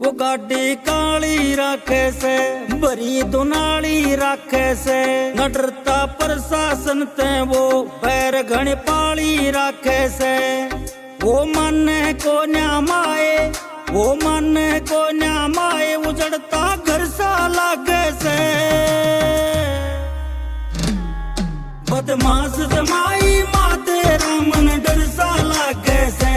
वो गाड़ी काली राखे से भरी दुनाली राखे से न डरता प्रशासन ते वो पैर घने पाली राखे से वो मन को न्यामाए वो मन को न्यामाए उजड़ता घर सा लागे से बदमाश जमाई माते रामन डर सा लागे से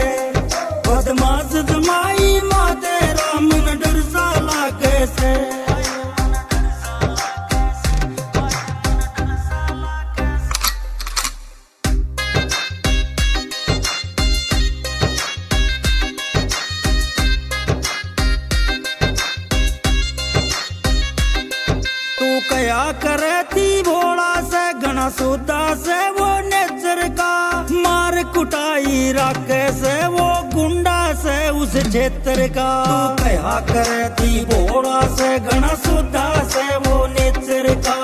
बदमाश जमाई माते रामन डर सा लागे से तू कया करे थी भोला से घना सुदा से वो नेचर का मार कुटाई राखे से वो गुंडा से उस क्षेत्र का तू कया करे थी भोला से घना सुदा से वो नेचर का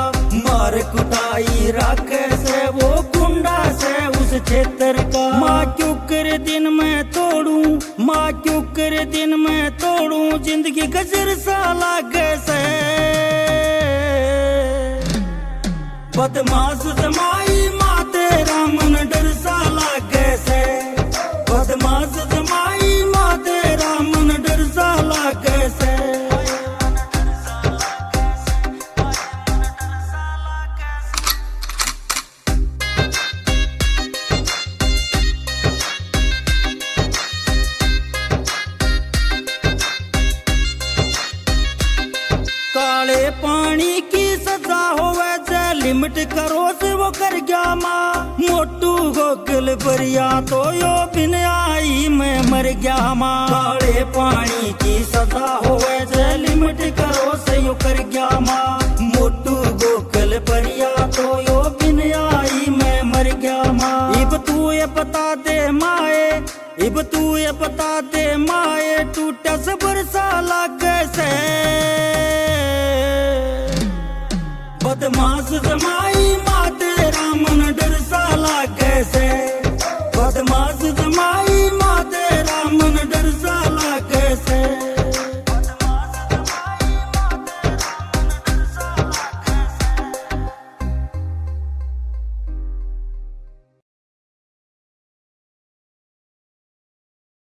मार कुटाई राखे से वो गुंडा से उस क्षेत्र का माँ क्यों कर दिन में तोड़ू माँ क्यों कर दिन में तोड़ू जिंदगी गजर सा लागे से बदमाश जमाई माते रामन डर सा लागे से बदमाश जमाई माते रामन डर सा लागे से काले पानी की सजा होवे लिमिट करो से वो कर गया माँ मोटू गोकल परिया तो यो बिन आई मैं मर गया माँ काले पानी की सजा होवे जे लिमिट करो से यो कर गया माँ मोटू गोकल परिया तो यो बिन आई मैं मर गया माँ इब तू ये बता दे माए इब तू ये बता दे माए टूटा से बरसा लागे से बदमाश जमाई माते रामन डर सा लागे से बदमाश जमाई